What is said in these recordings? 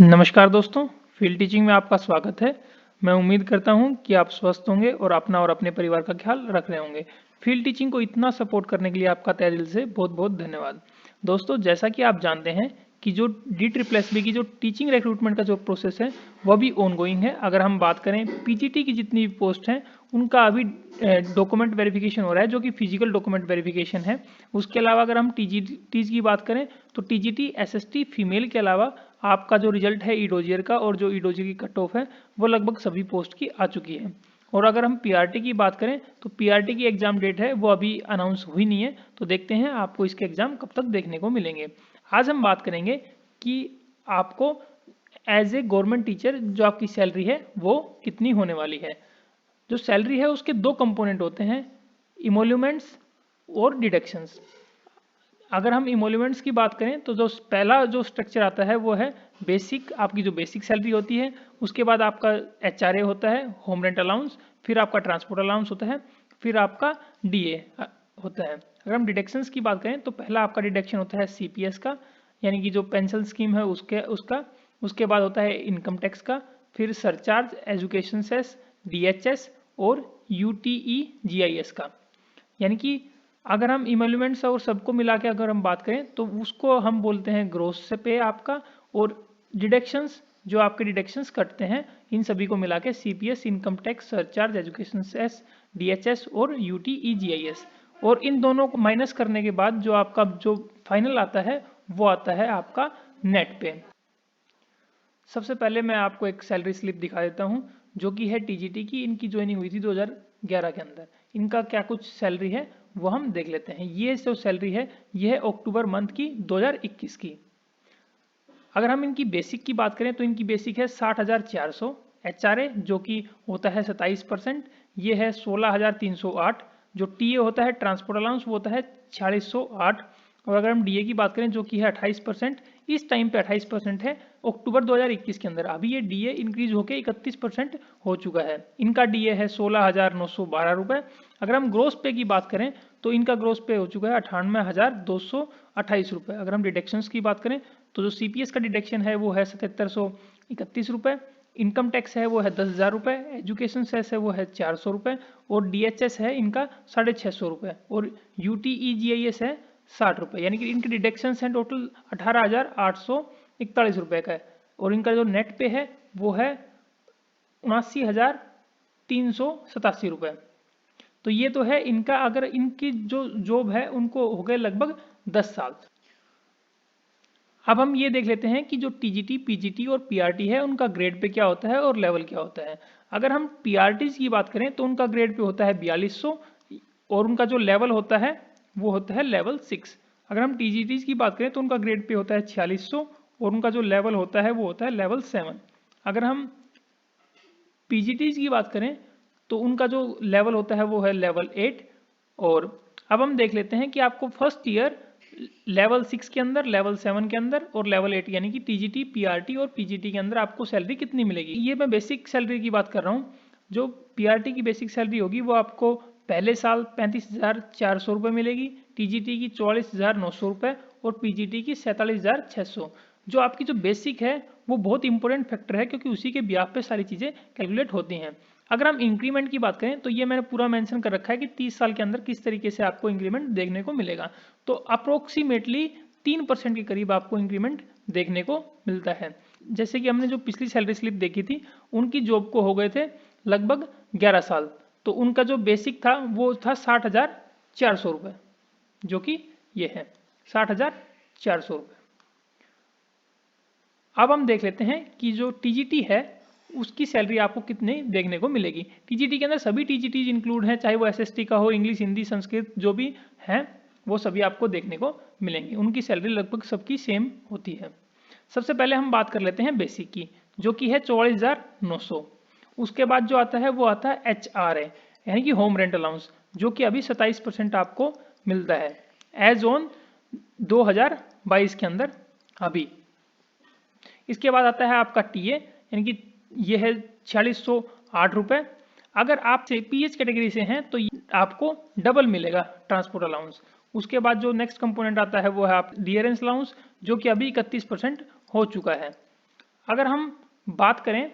नमस्कार दोस्तों, field teaching में आपका स्वागत है। मैं उम्मीद करता हूं कि आप स्वस्थ होंगे और अपना और अपने परिवार का ख्याल रख रहे होंगे। फील्ड टीचिंग को इतना सपोर्ट करने के लिए आपका तहे दिल से बहुत-बहुत धन्यवाद। दोस्तों, जैसा कि आप जानते हैं कि जो DSSB की जो टीचिंग रिक्रूटमेंट का जो प्रोसेस है, वह भी ऑनगोइंग है। अगर हम बात करें पीजीटी की जितनी भी पोस्ट हैं, उनका अभी डॉक्यूमेंट वेरिफिकेशन हो रहा है, जो कि फिजिकल डॉक्यूमेंट वेरिफिकेशन है। उसके अलावा अगर हम टीजीटी की बात करें तो टीजीटी एसएसटी फीमेल के अलावा आपका जो रिजल्ट है ईडोजियर का और जो ईडोजियर की कट ऑफ है वो लगभग सभी पोस्ट की आ चुकी है। और अगर हम पीआरटी की बात करें तो पीआरटी की एग्जाम डेट है वो अभी अनाउंस हुई नहीं है, तो देखते हैं आपको इसके एग्जाम कब तक देखने को मिलेंगे। आज हम बात करेंगे कि आपको एज ए गवर्नमेंट टीचर जो आपकी सैलरी है वो कितनी होने वाली है। जो सैलरी है उसके दो कंपोनेंट होते हैं, इमोल्यूमेंट्स और डिडक्शंस। अगर हम इमोल्यूमेंट्स की बात करें तो जो पहला जो स्ट्रक्चर आता है वो है बेसिक, आपकी जो बेसिक सैलरी होती है। उसके बाद आपका एचआरए होता है, होम रेंट अलाउंस, फिर आपका ट्रांसपोर्ट अलाउंस होता है, फिर आपका डीए होता है। अगर हम डिडक्शंस की बात करें तो पहला आपका डिडक्शन होता है सीपीएस का, यानी कि जो पेंशन स्कीम है उसका। उसके बाद होता है इनकम टैक्स का, फिर सरचार्ज, एजुकेशन सेस, डीएचएस और यूटीई जीआईएस का। यानी कि अगर हम इमोल्यूमेंट्स और सबको मिला के अगर हम बात करें तो उसको हम बोलते हैं ग्रोस से पे आपका। और डिडक्शंस, जो आपके डिडक्शंस कटते हैं, इन सभी को मिला के CPS, income tax, surcharge, education cess, DHS और यूटीईजीआईएस। और इन दोनों को माइनस करने के बाद जो आपका जो फाइनल आता है वो आता है आपका नेट पे। सबसे पहले मैं आपको एक सैलरी स्लिप दिखा देता हूँ जो कि है टीजीटी की। इनकी ज्वाइनिंग हुई थी 2011 के अंदर। इनका क्या कुछ सैलरी है वो हम देख लेते हैं। ये जो सैलरी है ये है अक्टूबर मंथ की 2021 की। अगर हम इनकी बेसिक की बात करें तो इनकी बेसिक है 60,400। एचआरए जो कि होता है 27%, ये है 16,308। जो टीए होता है ट्रांसपोर्ट अलाउंस वो होता है 4608। और अगर हम डीए की बात करें जो कि है 28%, इस टाइम पे 28% है अक्टूबर 2021 के अंदर। अभी ये डीए इंक्रीज होकर 31% हो चुका है। इनका डीए है 16,912 रुपये। अगर हम ग्रोस पे की बात करें तो इनका ग्रोस पे हो चुका है 98,228 रुपये। अगर हम डिडक्शंस की बात करें तो जो सीपीएस का डिडक्शन है वो है 7731 रुपये, इनकम टैक्स है वो है 10,000 रुपये, एजुकेशन सेस है वो है 400 रुपये और डीएचएस है इनका 650 रुपये और यूटीईजीआईएस है 60 रुपये। यानी कि इनके डिडक्शंस हैं टोटल 18,841 रुपये का है। और इनका जो नेट पे है वो है 79,387 रुपये। तो ये तो है इनका। अगर इनकी जो जॉब है उनको हो गए लगभग 10 साल। अब हम ये देख लेते हैं कि जो टीजीटी, पीजीटी और पीआरटी है उनका ग्रेड पे क्या होता है और लेवल क्या होता है। अगर हम पीआरटी की बात करें तो उनका ग्रेड पे होता है 4200 और उनका जो लेवल होता है वो होता है लेवल 6। अगर हम टीजीटी की बात करें तो उनका ग्रेड पे होता है 4600 और उनका जो लेवल होता है वो होता है लेवल 7। अगर हम पीजीटी की बात करें तो उनका जो लेवल होता है वो है लेवल 8। और अब हम देख लेते हैं कि आपको फर्स्ट ईयर लेवल 6 के अंदर, लेवल 7 के अंदर और लेवल 8 यानी कि टीजीटी, पीआरटी और पीजीटी के अंदर आपको सैलरी कितनी मिलेगी। ये मैं बेसिक सैलरी की बात कर रहा हूँ। जो पीआरटी की बेसिक सैलरी होगी वो आपको पहले साल 35,400 रुपये मिलेगी, टीजीटी की 44,900 रुपये और पीजीटी की 47,600। जो आपकी जो बेसिक है वो बहुत इंपॉर्टेंट फैक्टर है क्योंकि उसी के ब्याज पे सारी चीज़ें कैलकुलेट होती हैं। अगर हम इंक्रीमेंट की बात करें तो ये मैंने पूरा मेंशन कर रखा है कि 30 साल के अंदर किस तरीके से आपको इंक्रीमेंट देखने को मिलेगा। तो अप्रोक्सीमेटली 3% के करीब आपको इंक्रीमेंट देखने को मिलता है। जैसे कि हमने जो पिछली सैलरी स्लिप देखी थी उनकी जॉब को हो गए थे लगभग 11 साल, तो उनका जो बेसिक था वो था 60,400 रुपये, जो कि ये है 60,400 रुपये। अब हम देख लेते हैं कि जो टीजीटी है उसकी सैलरी आपको कितने देखने को मिलेगी। टीजीटी के अंदर सभी टीजीटी इंक्लूड हैं, चाहे वो एसएसटी का हो, इंग्लिश, हिंदी, संस्कृत जो भी हैं वो सभी आपको देखने को मिलेंगे। उनकी सैलरी लगभग सबकी सेम होती है। सबसे पहले हम बात कर लेते हैं बेसिक की, जो कि है 44,900। उसके बाद जो आता है वो आता है एचआरए यानी कि होम रेंट अलाउंस, जो कि अभी 27% आपको मिलता है एज ऑन 2022 के अंदर अभी। इसके बाद आता है आपका टीए यानी कि ये है 4608 रुपये। अगर आप पीएच कैटेगरी से हैं तो आपको डबल मिलेगा ट्रांसपोर्ट अलाउंस। उसके बाद जो नेक्स्ट कंपोनेंट आता है वो है आप डियरेंस अलाउंस, जो कि अभी 31% हो चुका है। अगर हम बात करें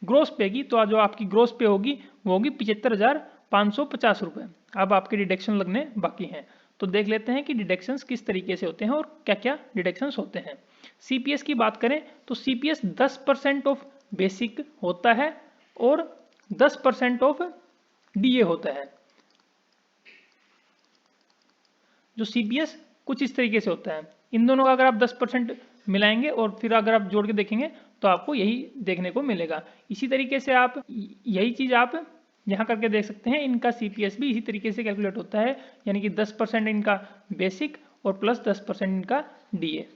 ग्रोस पे की, तो जो आपकी ग्रोस पे होगी वो होगी 75,550 रुपये। अब आपके डिडक्शन लगने बाकी हैं, तो देख लेते हैं कि डिडक्शंस किस तरीके से होते हैं और क्या क्या डिडक्शंस होते हैं। सीपीएस की बात करें तो सीपीएस 10% ऑफ बेसिक होता है और 10% ऑफ डीए होता है। जो सीपीएस कुछ इस तरीके से होता है, इन दोनों का अगर आप 10% मिलाएंगे और फिर अगर आप जोड़ के देखेंगे तो आपको यही देखने को मिलेगा। इसी तरीके से आप यही चीज़ आप यहाँ करके देख सकते हैं, इनका सीपीएस भी इसी तरीके से कैलकुलेट होता है, यानी कि 10% इनका बेसिक और प्लस 10% इनका डीए।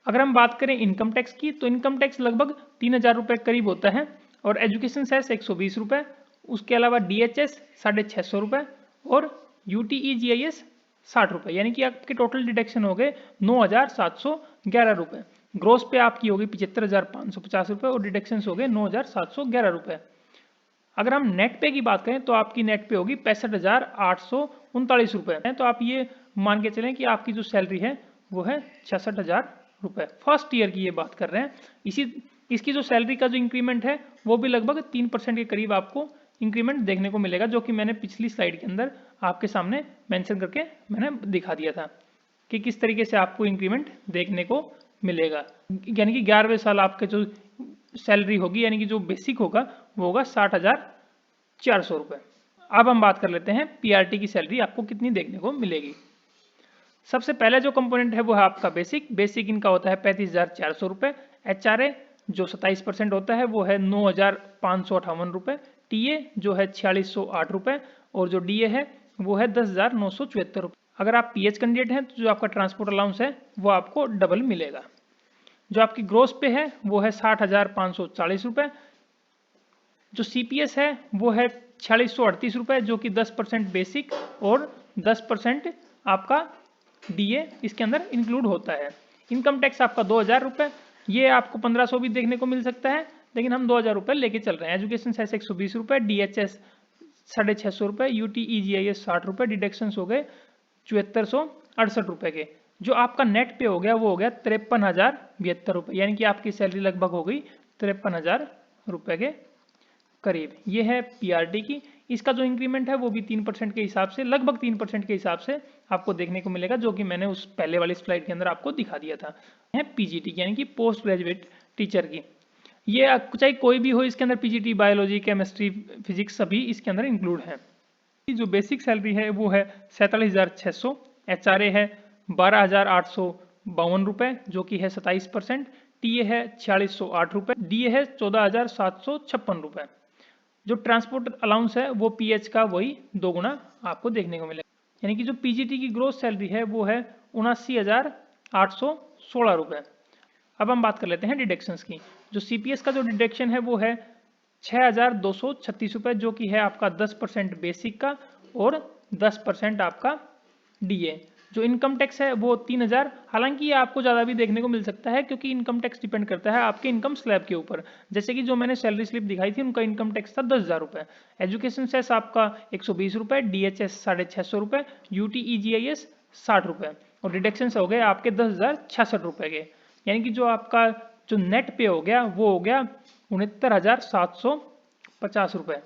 अगर हम बात करें इनकम टैक्स की, तो इनकम टैक्स लगभग 3,000 रुपये करीब होता है और एजुकेशन सेस 120 रुपये, उसके अलावा डीएचएस 650 रुपये और यूटीईजीआईएस 60 रुपये, यानी कि आपके टोटल डिडक्शन हो गए 9,711 रुपये। ग्रोस पे आपकी होगी 75,550 रुपये और डिडक्शंस हो गए 9,711 रुपये। अगर हम नेट पे की बात करें तो आपकी नेट पे होगी 65,839 रुपये। तो आप ये मान के चलें कि आपकी जो सैलरी है वो है 66,000 रुपये। फर्स्ट ईयर की ये बात कर रहे हैं। इसकी जो सैलरी का जो इंक्रीमेंट है वो भी लगभग 3% के करीब आपको इंक्रीमेंट देखने को मिलेगा, जो कि मैंने पिछली स्लाइड के अंदर आपके सामने मेंशन करके मैंने दिखा दिया था कि किस तरीके से आपको इंक्रीमेंट देखने को मिलेगा। यानी कि 11वें साल आपके जो सैलरी होगी, यानी कि जो बेसिक होगा वो होगा 60,400 रुपये। अब हम बात कर लेते हैं पीआरटी की सैलरी आपको कितनी देखने को मिलेगी। सबसे पहला जो कंपोनेंट है वो है आपका बेसिक इनका होता है 35,400 रुपये। एचआरए जो 27% होता है वो है 9,558 रुपये। टीए जो है 4,608 रुपये और जो डीए है वो है 10,974 रुपये। अगर आप पीएच कैंडिडेट हैं तो जो आपका ट्रांसपोर्ट अलाउंस है वो आपको डबल मिलेगा। जो आपकी ग्रोस पे है वो है 60,540 रुपये। जो सीपीएस है वो है 4,638 रुपये, जो कि 10% बेसिक और 10% आपका डीए इसके अंदर इंक्लूड होता है। इनकम टैक्स आपका 2,000 रुपये, ये आपको 1,500 भी देखने को मिल सकता है, लेकिन हम 2,000 रुपये लेके चल रहे हैं। एजुकेशन सेस 120 रुपये, डीएचएस 650 रुपये, यूटीईजीआईएस 60 रुपये, डिडक्शंस हो गए 7,468 रुपये के। जो आपका नेट पे हो गया वो हो गया 53,072 रुपये, यानी कि आपकी सैलरी लगभग हो गई 53,000 रुपये के करीब। ये है पीआरटी की। इसका जो इंक्रीमेंट है वो भी 3% के हिसाब से, लगभग 3% के हिसाब से आपको देखने को मिलेगा, जो कि मैंने उस पहले वाली स्लाइड के अंदर आपको दिखा दिया था। है पीजीटी यानी कि पोस्ट ग्रेजुएट टीचर की। ये चाहे कोई भी हो, इसके अंदर पीजीटी बायोलॉजी, केमिस्ट्री, फिजिक्स सभी इसके अंदर इंक्लूड है। जो बेसिक सैलरी है वो है 47,600। एचआरए है 12,852 रुपये, जो कि है 27%। टीए है 4,608 रुपये, डीए है 14,756 रुपये। जो ट्रांसपोर्ट अलाउंस है वो पीएच का वही 2 गुना आपको देखने को मिलेगा, यानी कि जो पीजीटी की ग्रोस सैलरी है वो है 79,816 रुपये। अब हम बात कर लेते हैं डिडक्शंस की। जो सीपीएस का जो डिडक्शन है वो है 6,236 रुपये, जो कि है आपका 10% बेसिक का और 10% आपका डीए। जो इनकम टैक्स है वो 3,000, हालांकि ये आपको ज़्यादा भी देखने को मिल सकता है, क्योंकि इनकम टैक्स डिपेंड करता है आपके इनकम स्लैब के ऊपर। जैसे कि जो मैंने सैलरी स्लिप दिखाई थी उनका इनकम टैक्स था 10,000 रुपये। एजुकेशन सेस आपका 120 रुपये, डीएचएस 650 रुपये, यूटीईजीआईएस 60 रुपये और डिडक्शन हो गए आपके 10,066 रुपये के, यानी कि जो आपका जो नेट पे हो गया वो हो गया 69,750 रुपये।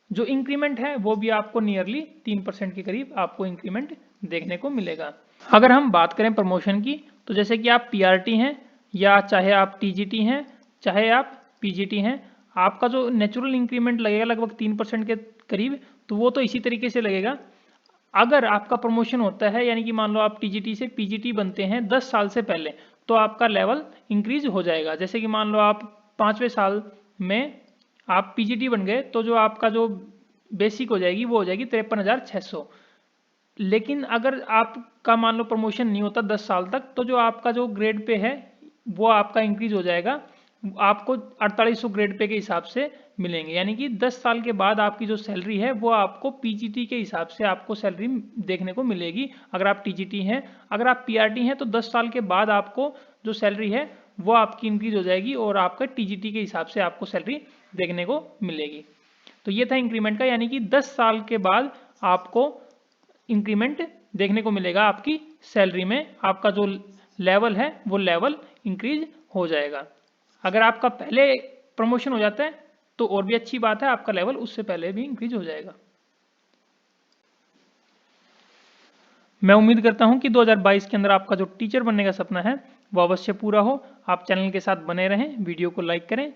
जो इंक्रीमेंट है वो भी आपको नियरली 3% के करीब आपको इंक्रीमेंट देखने को मिलेगा। अगर हम बात करें प्रमोशन की, तो जैसे कि आप पीआरटी हैं या चाहे आप टीजीटी हैं चाहे आप पीजीटी हैं, आपका जो नेचुरल इंक्रीमेंट लगेगा लगभग 3% के करीब, तो वो तो इसी तरीके से लगेगा। अगर आपका प्रमोशन होता है, यानी कि मान लो आप टीजीटी से पीजीटी बनते हैं 10 साल से पहले, तो आपका लेवल इंक्रीज हो जाएगा। जैसे कि मान लो आप 5वें साल में आप पीजीटी बन गए, तो जो आपका जो बेसिक हो जाएगी वो हो जाएगी 53,600। लेकिन अगर आपका मान लो प्रमोशन नहीं होता 10 साल तक, तो जो आपका जो ग्रेड पे है वो आपका इंक्रीज हो जाएगा, आपको 4800 ग्रेड पे के हिसाब से मिलेंगे। यानी कि 10 साल के बाद आपकी जो सैलरी है वो आपको पीजीटी के हिसाब से आपको सैलरी देखने को मिलेगी, अगर आप टीजीटी हैं। अगर आप पीआरटी हैं तो 10 साल के बाद आपको जो सैलरी है वो आपकी इंक्रीज हो जाएगी और आपका टीजीटी के हिसाब से आपको सैलरी देखने को मिलेगी। तो ये था इंक्रीमेंट का, यानी कि 10 साल के बाद आपको इंक्रीमेंट देखने को मिलेगा आपकी सैलरी में आपका जो लेवल है वो लेवल इंक्रीज हो जाएगा। अगर आपका पहले प्रमोशन हो जाता है तो और भी अच्छी बात है, आपका लेवल उससे पहले भी इंक्रीज हो जाएगा। मैं उम्मीद करता हूं कि 2022 के अंदर आपका जो टीचर बनने का सपना है वो अवश्य पूरा हो। आप चैनल के साथ बने रहें, वीडियो को लाइक करें,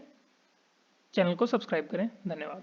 चैनल को सब्सक्राइब करें। धन्यवाद।